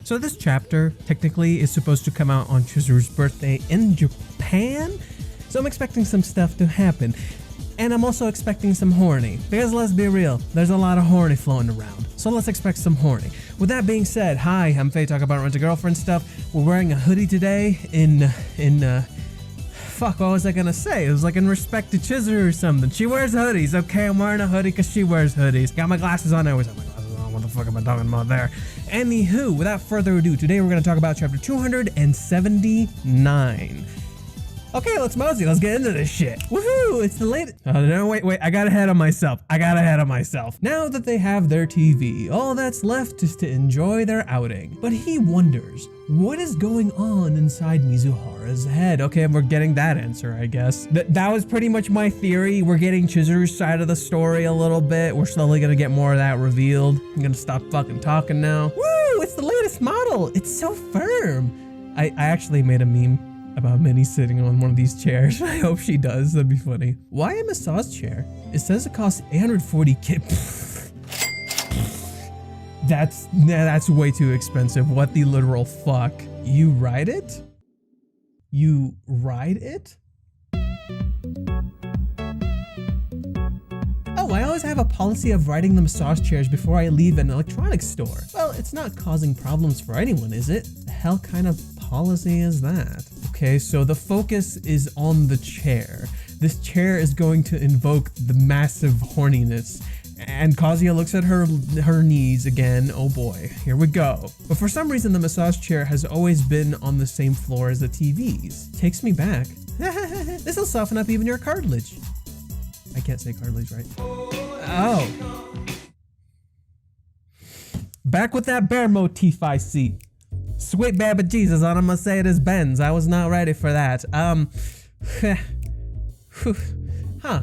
So this chapter technically is supposed to come out on Chizuru's birthday in Japan. So I'm expecting some stuff to happen. And I'm also expecting some horny, because let's be real, there's a lot of horny floating around. So let's expect some horny. With that being said, hi, I'm Faye, talk about rent-a-girlfriend stuff. We're wearing a hoodie today fuck, what was I gonna say? It was like in respect to Chizuru or something. She wears hoodies, okay? I'm wearing a hoodie because she wears hoodies. Got my glasses on, I always have my glasses on. What the fuck am I talking about there? Anywho, without further ado, today we're gonna talk about chapter 279. Okay, let's mosey. Let's get into this shit. Woohoo! It's the latest. Oh, no, wait. I got ahead of myself. Now that they have their TV, all that's left is to enjoy their outing. But he wonders, what is going on inside Mizuhara's head? Okay, we're getting that answer, I guess. That was pretty much my theory. We're getting Chizuru's side of the story a little bit. We're slowly gonna get more of that revealed. I'm gonna stop fucking talking now. Woo! It's the latest model. It's so firm. I actually made a meme about Minnie sitting on one of these chairs. I hope she does. That'd be funny. Why a massage chair? It says it costs 840 K. That's way too expensive. What the literal fuck? You ride it? You ride it? Oh, I always have a policy of riding the massage chairs before I leave an electronics store. Well, it's not causing problems for anyone, is it? The hell kind of policy is that? Okay, so the focus is on the chair. This chair is going to invoke the massive horniness. And Kazuya looks at her knees again. Oh boy, here we go. But for some reason, the massage chair has always been on the same floor as the TVs. Takes me back. This'll soften up even your cartilage. I can't say cartilage, right? Oh. Back with that bear motif I see. Sweet baby Jesus on a Mercedes-Benz. I was not ready for that. Huh.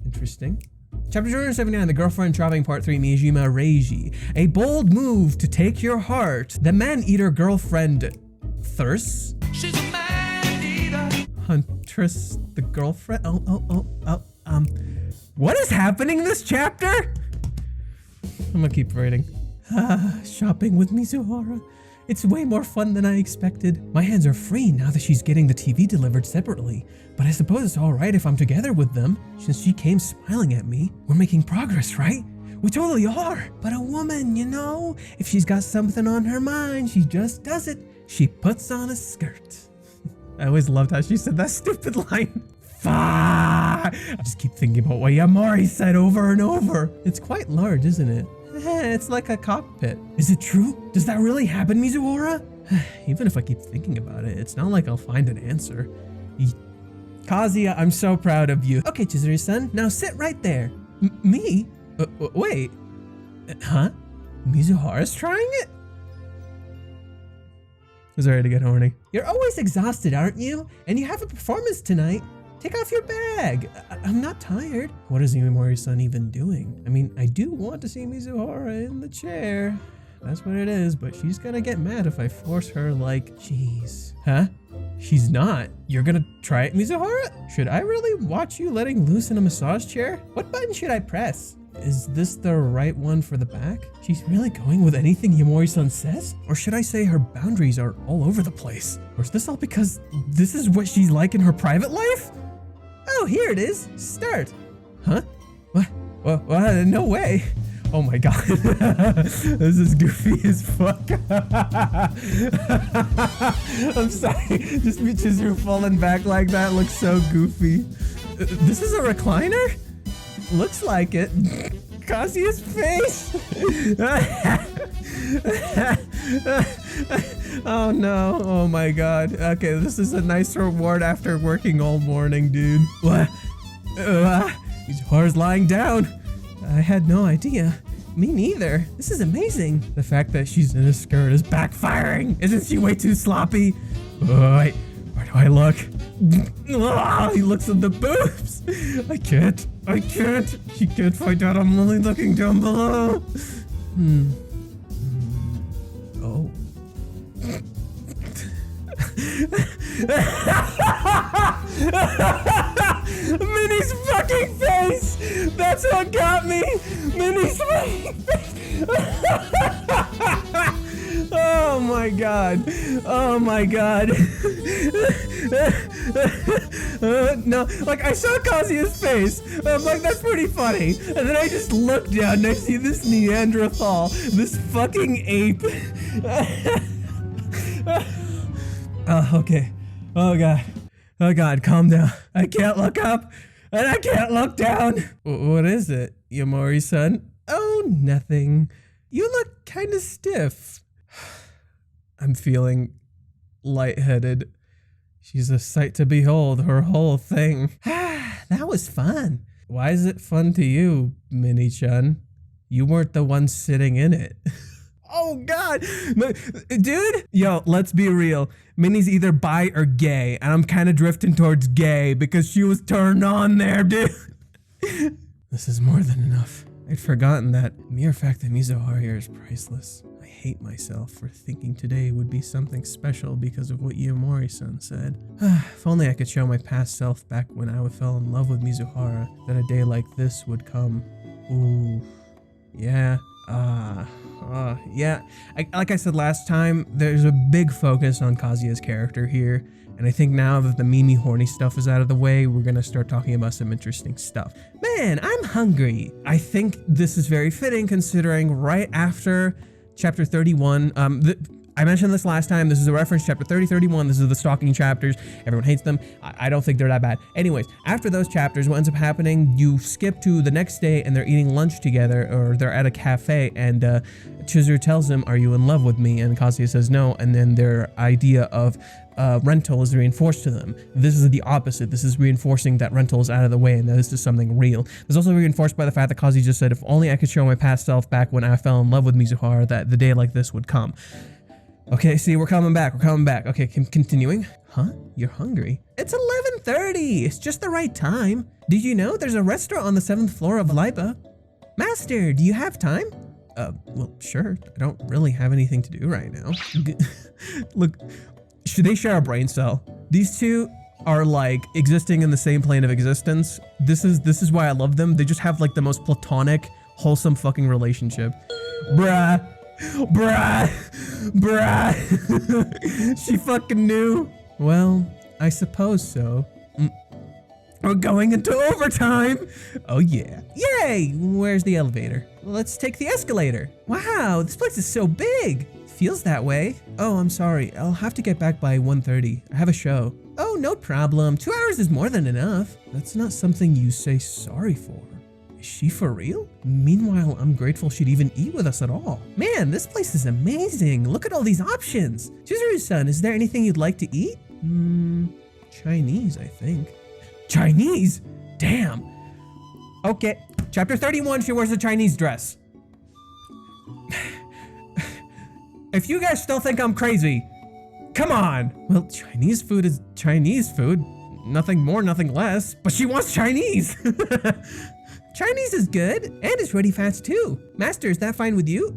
Interesting. Chapter 279, The Girlfriend Traveling Part 3, Miyajima Reiji. A bold move to take your heart. The man-eater girlfriend thirsts. She's a man-eater. Huntress, the girlfriend. What is happening in this chapter? I'm gonna keep reading. Shopping with Mizuhara. It's way more fun than I expected. My hands are free now that she's getting the TV delivered separately, but I suppose it's all right if I'm together with them. Since she came smiling at me, we're making progress, right? We totally are. But a woman, you know, if she's got something on her mind, she just does it. She puts on a skirt. I always loved how she said that stupid line. I just keep thinking about what Yamari said over and over. It's quite large, isn't it? It's like a cockpit. Is it true? Does that really happen, Mizuhara? Even if I keep thinking about it, it's not like I'll find an answer. Kazuya, I'm so proud of you. Okay, Chizuru-san, now sit right there. Me? Wait. Huh? Mizuhara's trying it? I was ready to get horny. You're always exhausted, aren't you? And you have a performance tonight. Take off your bag. I'm not tired. What is Yumimori-san even doing? I mean, I do want to see Mizuhara in the chair. That's what it is, but she's gonna get mad if I force her like, jeez. Huh? She's not. You're gonna try it, Mizuhara? Should I really watch you letting loose in a massage chair? What button should I press? Is this the right one for the back? She's really going with anything Yamori-san says? Or should I say her boundaries are all over the place? Or is this all because this is what she's like in her private life? Oh, here it is. Start. Huh? What? No way. Oh my god. This is goofy as fuck. I'm sorry. Just Chizuru falling back like that looks so goofy. This is a recliner? Looks like it. Kazuya's face. Oh no. Oh my god. Okay, this is a nice reward after working all morning, dude. What? Mizuhara's lying down. I had no idea. Me neither. This is amazing. The fact that she's in a skirt is backfiring. Isn't she way too sloppy? Wait, where do I look? He looks at the boobs. I can't. She can't find out I'm only looking down below. Oh. Minnie's fucking face! That's what got me! Minnie's fucking face! my god. Oh my god. No, like I saw Kazuya's face. I'm like, that's pretty funny. And then I just look down and I see this Neanderthal, this fucking ape. Oh, okay. Oh god. Oh god, calm down. I can't look up and I can't look down. What is it, Yamori-san? Oh, nothing. You look kind of stiff. I'm feeling lightheaded. She's a sight to behold, her whole thing. That was fun. Why is it fun to you, Minnie-chan? You weren't the one sitting in it. Oh god, dude. Yo, let's be real. Minnie's either bi or gay, and I'm kind of drifting towards gay because she was turned on there, dude. This is more than enough. I'd forgotten that mere fact that Mizuhara here is priceless. I hate myself for thinking today would be something special because of what Yamori-san said. If only I could show my past self back when I fell in love with Mizuhara, that a day like this would come. Ooh, yeah. Yeah. Like I said last time, there's a big focus on Kazuya's character here. And I think now that the Mimi Horny stuff is out of the way, we're gonna start talking about some interesting stuff. Man, I'm hungry. I think this is very fitting considering right after chapter 31, I mentioned this last time, this is a reference, chapter 30, 31, this is the stalking chapters, everyone hates them, I don't think they're that bad. Anyways, after those chapters, what ends up happening, you skip to the next day and they're eating lunch together, or they're at a cafe, and Chizuru tells him, are you in love with me? And Kazuya says no, and then their idea of rental is reinforced to them. This is the opposite. This is reinforcing that rental is out of the way and that this is something real. It's also reinforced by the fact that Kazuya just said, if only I could show my past self back when I fell in love with Mizuhara, that the day like this would come. Okay, see, we're coming back. Okay, continuing. Huh? You're hungry? It's 11:30. It's just the right time. Did you know there's a restaurant on the 7th floor of Lipa? Master, do you have time? Well, sure. I don't really have anything to do right now. Look, should they share a brain cell? These two are like existing in the same plane of existence. This is why I love them. They just have like the most platonic, wholesome fucking relationship. Bruh. She fucking knew. Well, I suppose so. We're going into overtime. Oh yeah. Yay! Where's the elevator? Let's take the escalator. Wow, this place is so big. Feels that way. Oh, I'm sorry. I'll have to get back by 1:30. I have a show. Oh, no problem. 2 hours is more than enough. That's not something you say sorry for. Is she for real? Meanwhile, I'm grateful she'd even eat with us at all. Man, this place is amazing. Look at all these options. Chizuru-san, is there anything you'd like to eat? Chinese, I think. Chinese? Damn. Okay, chapter 31, she wears a Chinese dress. If you guys still think I'm crazy, come on. Well, Chinese food is Chinese food. Nothing more, nothing less. But she wants Chinese. Chinese is good, and it's really fast too. Master, is that fine with you?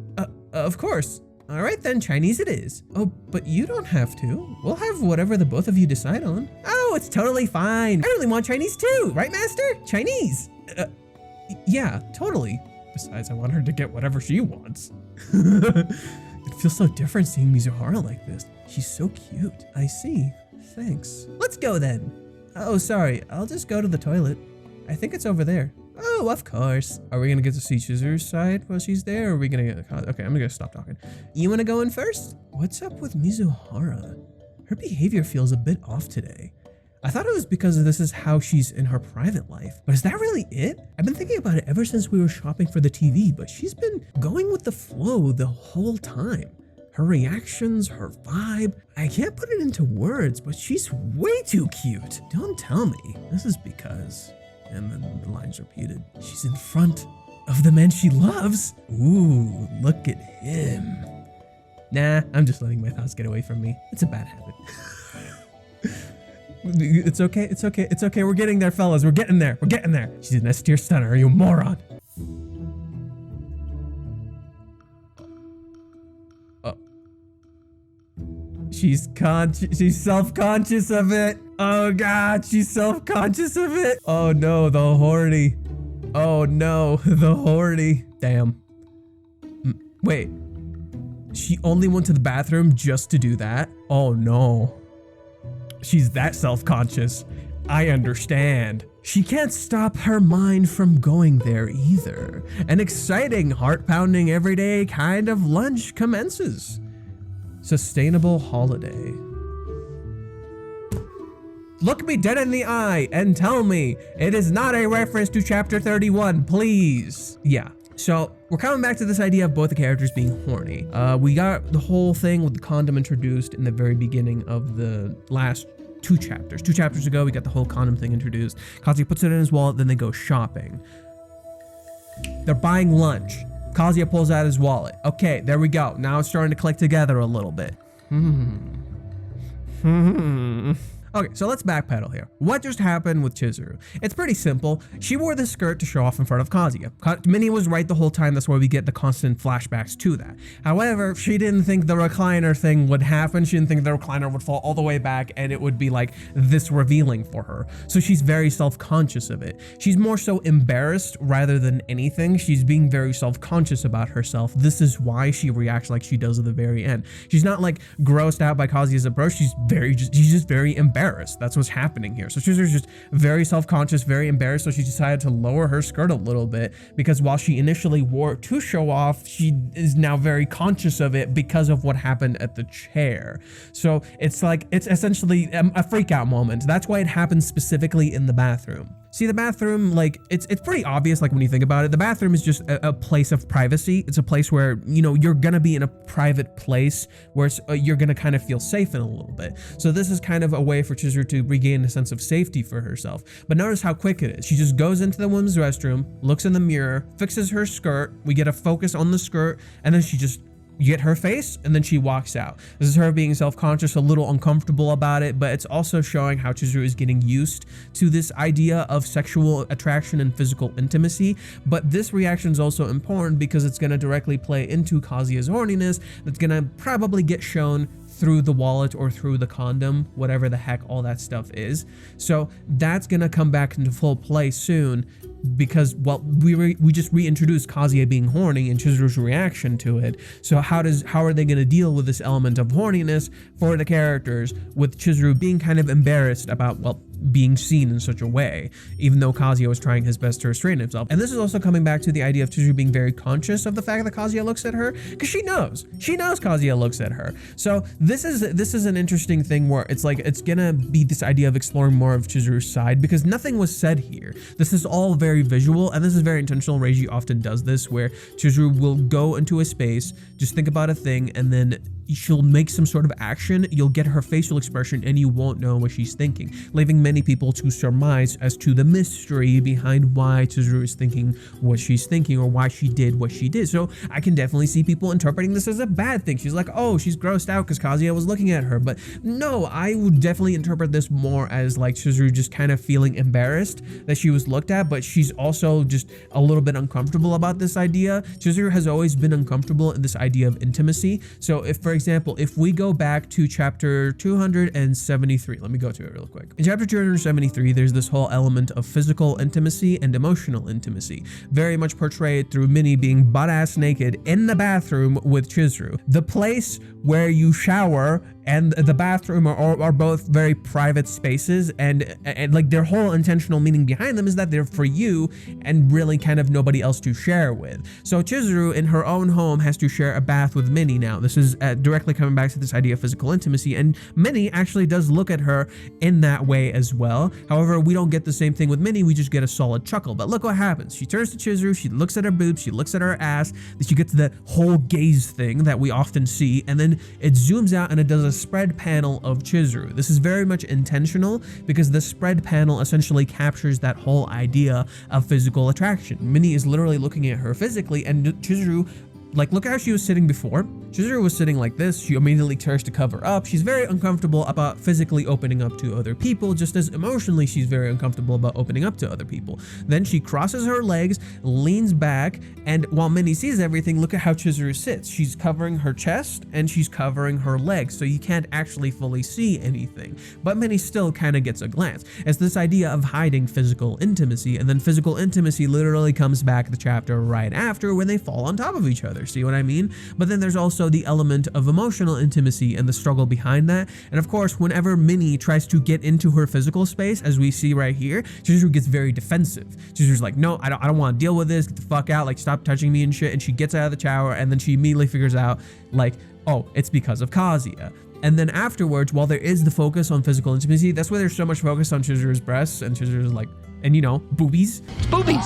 Of course. All right then, Chinese it is. Oh, but you don't have to. We'll have whatever the both of you decide on. Oh, it's totally fine. I really want Chinese too, right, Master? Chinese. Yeah, totally. Besides, I want her to get whatever she wants. It feels so different seeing Mizuhara like this. She's so cute. I see. Thanks. Let's go then. Oh, sorry. I'll just go to the toilet. I think it's over there. Oh, of course. Are we gonna get to see Chizuru's side while she's there, or are we gonna get... Okay, I'm gonna stop talking. You wanna go in first? What's up with Mizuhara? Her behavior feels a bit off today. I thought it was because this is how she's in her private life, but is that really it? I've been thinking about it ever since we were shopping for the TV, but she's been going with the flow the whole time. Her reactions, her vibe, I can't put it into words, but she's way too cute. Don't tell me. This is because... And then the line's repeated. She's in front of the man she loves. Ooh, look at him. Nah, I'm just letting my thoughts get away from me. It's a bad habit. It's okay. We're getting there, fellas. We're getting there. She's an S-tier stunner. Are you a moron? Oh. She's self-conscious of it. Oh god, she's self-conscious of it. Oh no, the Horny. Oh no, the Horny. Damn. Wait. She only went to the bathroom just to do that? Oh no. She's that self-conscious. I understand. She can't stop her mind from going there either. An exciting, heart-pounding, everyday kind of lunch commences. Sustainable holiday. Look me dead in the eye and tell me it is not a reference to chapter 31, please. Yeah. So we're coming back to this idea of both the characters being horny. We got the whole thing with the condom introduced in the very beginning of the last 2 chapters. 2 chapters ago, we got the whole condom thing introduced. Kazuya puts it in his wallet, then they go shopping. They're buying lunch. Kazuya pulls out his wallet. Okay, there we go. Now it's starting to click together a little bit. Okay, so let's backpedal here. What just happened with Chizuru? It's pretty simple. She wore this skirt to show off in front of Kazuya. Minnie was right the whole time. That's why we get the constant flashbacks to that. However, she didn't think the recliner thing would happen. She didn't think the recliner would fall all the way back and it would be like this revealing for her. So she's very self-conscious of it. She's more so embarrassed rather than anything. She's being very self-conscious about herself. This is why she reacts like she does at the very end. She's not like grossed out by Kazuya's approach. She's just very embarrassed. That's what's happening here. So Chizuru's just very self-conscious, very embarrassed. So she decided to lower her skirt a little bit because while she initially wore it to show off, she is now very conscious of it because of what happened at the chair. So it's like, it's essentially a freak out moment. That's why it happens specifically in the bathroom. See, the bathroom, like, it's pretty obvious, like, when you think about it. The bathroom is just a place of privacy. It's a place where, you know, you're gonna be in a private place where you're gonna kind of feel safe in a little bit. So this is kind of a way for Chizuru to regain a sense of safety for herself. But notice how quick it is. She just goes into the women's restroom, looks in the mirror, fixes her skirt. We get a focus on the skirt, and then you get her face, and then she walks out. This is her being self-conscious, a little uncomfortable about it, but it's also showing how Chizuru is getting used to this idea of sexual attraction and physical intimacy. But this reaction is also important because it's going to directly play into Kazuya's horniness. That's going to probably get shown through the wallet or through the condom, whatever the heck all that stuff is. So that's going to come back into full play soon because, well, we just reintroduced Kazuya being horny and Chizuru's reaction to it. So how are they going to deal with this element of horniness for the characters with Chizuru being kind of embarrassed about, well, being seen in such a way, even though Kazuya was trying his best to restrain himself. And this is also coming back to the idea of Chizuru being very conscious of the fact that Kazuya looks at her, because she knows Kazuya looks at her. So this is an interesting thing where it's like, it's gonna be this idea of exploring more of Chizuru's side, because nothing was said here. This is all very visual, and this is very intentional. Reiji often does this, where Chizuru will go into a space, just think about a thing, and then she'll make some sort of action, you'll get her facial expression, and you won't know what she's thinking, leaving many people to surmise as to the mystery behind why Chizuru is thinking what she's thinking or why she did what she did. So I can definitely see people interpreting this as a bad thing. She's like, oh, she's grossed out because Kazuya was looking at her. But no, I would definitely interpret this more as like Chizuru just kind of feeling embarrassed that she was looked at, but she's also just a little bit uncomfortable about this idea. Chizuru has always been uncomfortable in this idea of intimacy. So if, for example, if we go back to chapter 273, let me go to it real quick. In chapter 273, there's this whole element of physical intimacy and emotional intimacy, very much portrayed through Minnie being butt-ass naked in the bathroom with Chizuru. The place where you shower and the bathroom are both very private spaces, and like their whole intentional meaning behind them is that they're for you and really kind of nobody else to share with. So Chizuru in her own home has to share a bath with Minnie now. This is directly coming back to this idea of physical intimacy, and Minnie actually does look at her in that way as well. However, we don't get the same thing with Minnie, we just get a solid chuckle. But look what happens. She turns to Chizuru, she looks at her boobs, she looks at her ass, then she gets the whole gaze thing that we often see, and then it zooms out and it does a spread panel of Chizuru. This is very much intentional because the spread panel essentially captures that whole idea of physical attraction. Minnie is literally looking at her physically, and Chizuru, like, look how she was sitting before. Chizuru was sitting like this. She immediately turns to cover up. She's very uncomfortable about physically opening up to other people, just as emotionally she's very uncomfortable about opening up to other people. Then she crosses her legs, leans back, and while Minnie sees everything, look at how Chizuru sits. She's covering her chest and she's covering her legs, so you can't actually fully see anything. But Minnie still kind of gets a glance. It's this idea of hiding physical intimacy, and then physical intimacy literally comes back the chapter right after when they fall on top of each other. other, see what I mean? But then there's also the element of emotional intimacy and the struggle behind that. And of course, whenever Minnie tries to get into her physical space, as we see right here, Chizuru gets very defensive. Chizuru's like, no, I don't want to deal with this, get the fuck out, like stop touching me and shit. And she gets out of the shower, and then she immediately figures out like, oh, it's because of Kazuya. And then afterwards, while there is the focus on physical intimacy, that's why there's so much focus on Chizuru's breasts and Chizuru's like, and you know, boobies. Boobies!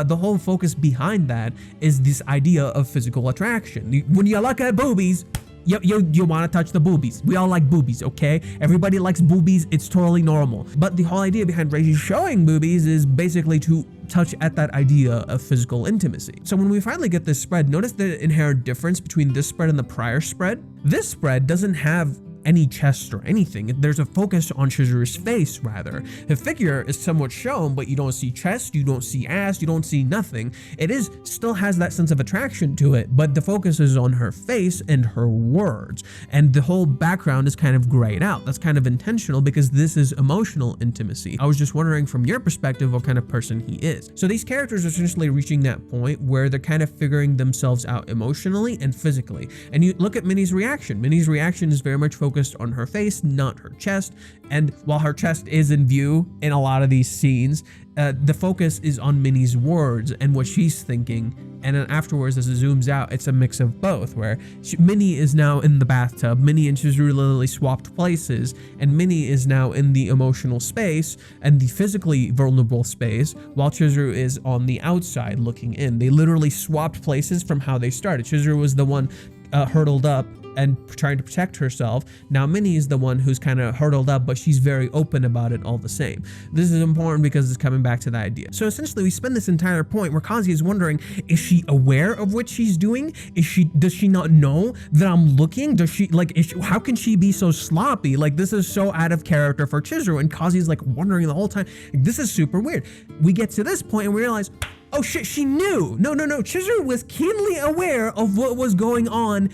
The whole focus behind that is this idea of physical attraction. When you look at boobies, you want to touch the boobies. We all like boobies, okay? Everybody likes boobies. It's totally normal. But the whole idea behind Reishi showing boobies is basically to touch at that idea of physical intimacy. So when we finally get this spread, notice the inherent difference between this spread and the prior spread. This spread doesn't have any chest or anything. There's a focus on Chizuru's face rather. The figure is somewhat shown, but you don't see chest, you don't see ass, you don't see nothing. It still has that sense of attraction to it, but the focus is on her face and her words. And the whole background is kind of grayed out. That's kind of intentional because this is emotional intimacy. I was just wondering from your perspective what kind of person he is. So these characters are essentially reaching that point where they're kind of figuring themselves out emotionally and physically. And you look at Minnie's reaction. Minnie's reaction is very much focused on her face, not her chest. And while her chest is in view in a lot of these scenes, the focus is on Minnie's words and what she's thinking. And then afterwards, as it zooms out, it's a mix of both, where Minnie is now in the bathtub. Minnie and Chizuru literally swapped places, and Minnie is now in the emotional space and the physically vulnerable space, while Chizuru is on the outside looking in. They literally swapped places from how they started. Chizuru was the one hurdled up and trying to protect herself. Now Minnie is the one who's kind of hurdled up, but she's very open about it all the same. This is important because it's coming back to the idea. So essentially we spend this entire point where Kazuya is wondering, is she aware of what she's doing? Does she not know that I'm looking? Does she like, how can she be so sloppy? Like this is so out of character for Chizuru, and Kazuya's like wondering the whole time. This is super weird. We get to this point and we realize, oh shit, she knew. No. Chizuru was keenly aware of what was going on,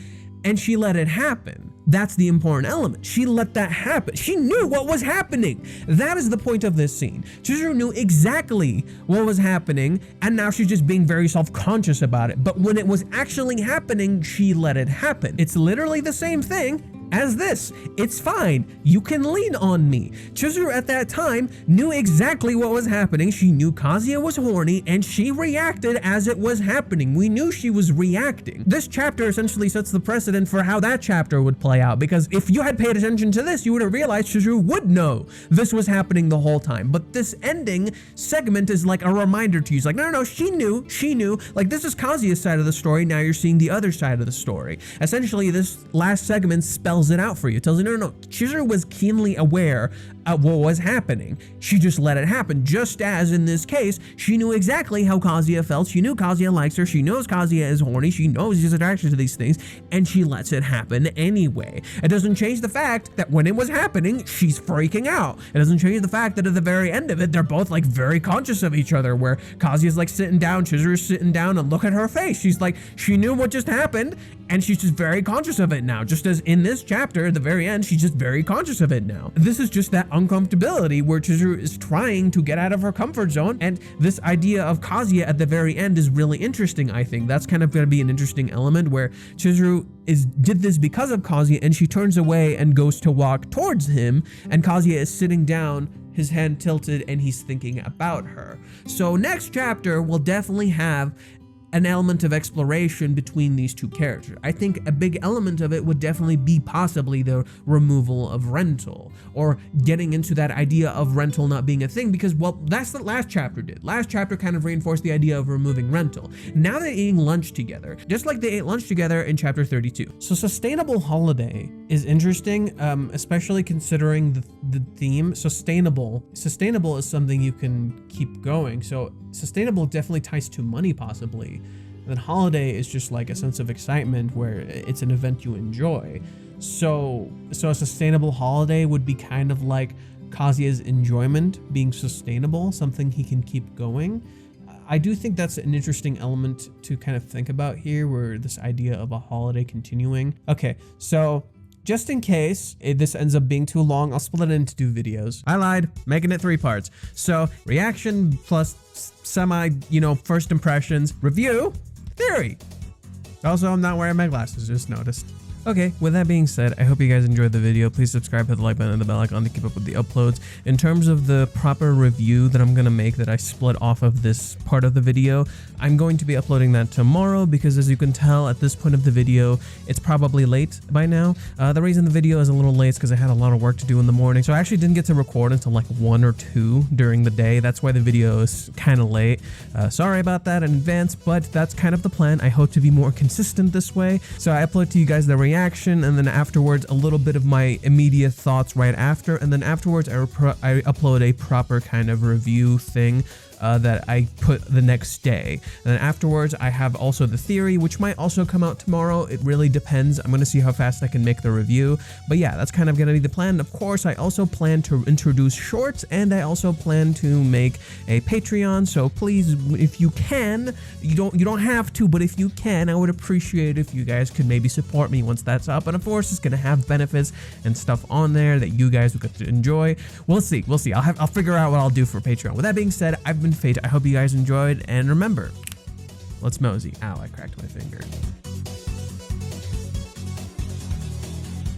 and she let it happen. That's the important element. She let that happen. She knew what was happening. That is the point of this scene. Chizuru knew exactly what was happening, and now she's just being very self-conscious about it. But when it was actually happening, she let it happen. It's literally the same thing as this. It's fine. You can lean on me. Chizuru at that time knew exactly what was happening. She knew Kazuya was horny, and she reacted as it was happening. We knew she was reacting. This chapter essentially sets the precedent for how that chapter would play out, because if you had paid attention to this, you would have realized Chizuru would know this was happening the whole time. But this ending segment is like a reminder to you. It's like, no, she knew. Like, this is Kazuya's side of the story. Now you're seeing the other side of the story. Essentially, this last segment spells it out for you. It tells you, no, Chizuru was keenly aware of what was happening. She just let it happen. Just as in this case, she knew exactly how Kazuya felt. She knew Kazuya likes her. She knows Kazuya is horny. She knows he's attracted to these things, and she lets it happen anyway. It doesn't change the fact that when it was happening, she's freaking out. It doesn't change the fact that at the very end of it, they're both like very conscious of each other, where Kazuya's like sitting down, Chizuru's sitting down, and look at her face. She's like, she knew what just happened, and she's just very conscious of it now. Just as in this chapter, at the very end, she's just very conscious of it now. This is just that uncomfortability where Chizuru is trying to get out of her comfort zone, and this idea of Kazuya at the very end is really interesting, I think. That's kind of going to be an interesting element where Chizuru did this because of Kazuya, and she turns away and goes to walk towards him, and Kazuya is sitting down, his hand tilted, and he's thinking about her. So next chapter will definitely have an element of exploration between these two characters. I think a big element of it would definitely be possibly the removal of rental, or getting into that idea of rental not being a thing, because, well, that's what last chapter did. Last chapter kind of reinforced the idea of removing rental. Now they're eating lunch together, just like they ate lunch together in chapter 32. So sustainable holiday is interesting, especially considering the theme. Sustainable is something you can keep going. So sustainable definitely ties to money, possibly. And then holiday is just like a sense of excitement where it's an event you enjoy. So a sustainable holiday would be kind of like Kazuya's enjoyment being sustainable, something he can keep going. I do think that's an interesting element to kind of think about here, where this idea of a holiday continuing. Okay, so just in case this ends up being too long, I'll split it into 2 videos. I lied, making it 3 parts. So reaction plus semi, first impressions, review, theory. Also, I'm not wearing my glasses, just noticed. Okay, with that being said, I hope you guys enjoyed the video. Please subscribe, hit the like button and the bell icon to keep up with the uploads. In terms of the proper review that I'm going to make that I split off of this part of the video, I'm going to be uploading that tomorrow because as you can tell at this point of the video, it's probably late by now. The reason the video is a little late is because I had a lot of work to do in the morning. So I actually didn't get to record until like 1 or 2 during the day. That's why the video is kind of late. Sorry about that in advance, but that's kind of the plan. I hope to be more consistent this way. So I upload to you guys the reaction, and then afterwards a little bit of my immediate thoughts right after, and then afterwards I upload a proper kind of review thing that I put the next day. And then afterwards I have also the theory, which might also come out tomorrow. It really depends. I'm gonna see how fast I can make the review, but yeah, that's kind of gonna be the plan. Of course, I also plan to introduce shorts, and I also plan to make a Patreon. So please, if you can, you don't have to, but if you can, I would appreciate if you guys could maybe support me once that's up. And of course, it's gonna have benefits and stuff on there that you guys will get to enjoy. We'll see. I'll figure out what I'll do for Patreon. With that being said, I've been Fate. I hope you guys enjoyed, and remember, let's mosey. Ow, I cracked my finger.